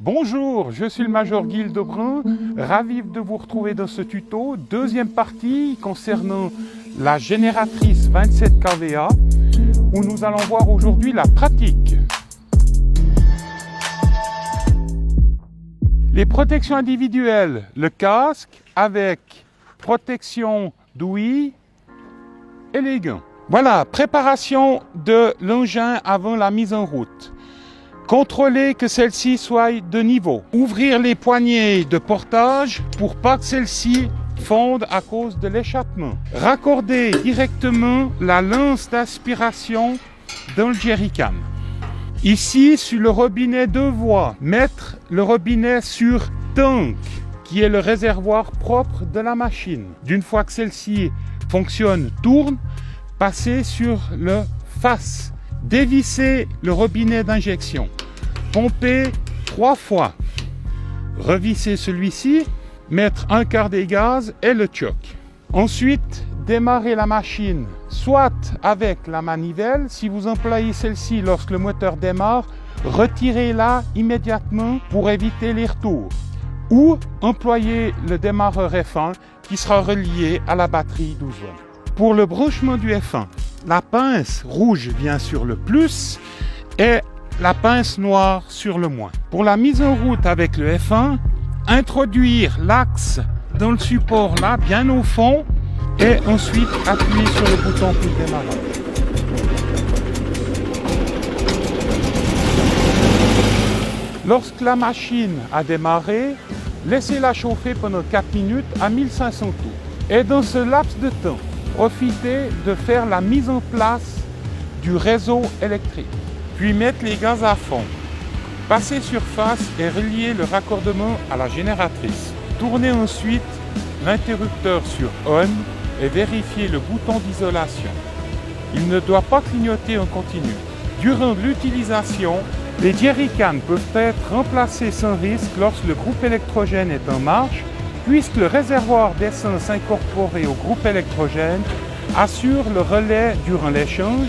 Bonjour, je suis le Major Guy Lebrun, ravi de vous retrouver dans ce tuto, deuxième partie concernant la génératrice 27 kVA, où nous allons voir aujourd'hui la pratique. Les protections individuelles, le casque avec protection d'ouïe et les gants. Voilà, préparation de l'engin avant la mise en route. Contrôler que celle-ci soit de niveau. Ouvrir les poignées de portage pour pas que celle-ci fonde à cause de l'échappement. Raccorder directement la lance d'aspiration dans le jerrycan. Ici, sur le robinet 2 voies, mettre le robinet sur tank, qui est le réservoir propre de la machine. D'une fois que celle-ci fonctionne, tourne, passer sur le face. Dévisser le robinet d'injection, pomper 3 fois, revisser celui-ci, mettre un quart des gaz et le choc. Ensuite, démarrer la machine, soit avec la manivelle, si vous employez celle-ci lorsque le moteur démarre, retirez-la immédiatement pour éviter les retours. Ou employez le démarreur F1 qui sera relié à la batterie 12 volts. Pour le branchement du F1, la pince rouge vient sur le plus et la pince noire sur le moins. Pour la mise en route avec le F1, introduire l'axe dans le support là, bien au fond, et ensuite appuyer sur le bouton pour le démarrage. Lorsque la machine a démarré, laissez-la chauffer pendant 4 minutes à 1500 tours. Et dans ce laps de temps, profitez de faire la mise en place du réseau électrique, puis mettre les gaz à fond. Passez surface et relier le raccordement à la génératrice. Tournez ensuite l'interrupteur sur ON et vérifiez le bouton d'isolation. Il ne doit pas clignoter en continu. Durant l'utilisation, les jerrycans peuvent être remplacés sans risque lorsque le groupe électrogène est en marche, puisque le réservoir d'essence incorporé au groupe électrogène assure le relais durant l'échange.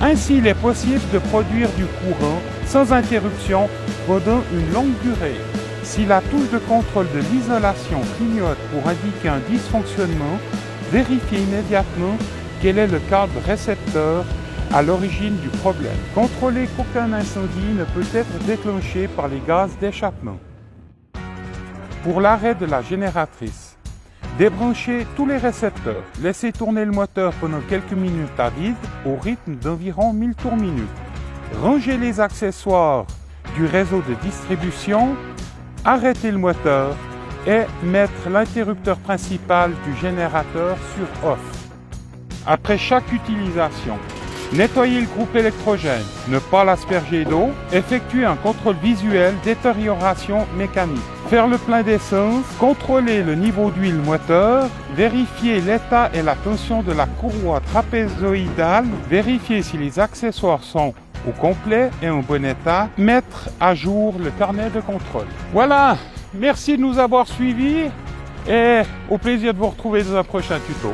Ainsi, il est possible de produire du courant sans interruption pendant une longue durée. Si la touche de contrôle de l'isolation clignote pour indiquer un dysfonctionnement, vérifiez immédiatement quel est le câble récepteur à l'origine du problème. Contrôlez qu'aucun incendie ne peut être déclenché par les gaz d'échappement. Pour l'arrêt de la génératrice, débranchez tous les récepteurs. Laissez tourner le moteur pendant quelques minutes à vide au rythme d'environ 1000 tours minute. Rangez les accessoires du réseau de distribution, arrêtez le moteur et mettre l'interrupteur principal du générateur sur off. Après chaque utilisation, nettoyez le groupe électrogène, ne pas l'asperger d'eau, effectuer un contrôle visuel, détérioration mécanique. Faire le plein d'essence, contrôler le niveau d'huile moteur, vérifier l'état et la tension de la courroie trapézoïdale, vérifier si les accessoires sont au complet et en bon état, mettre à jour le carnet de contrôle. Voilà, merci de nous avoir suivis et au plaisir de vous retrouver dans un prochain tuto.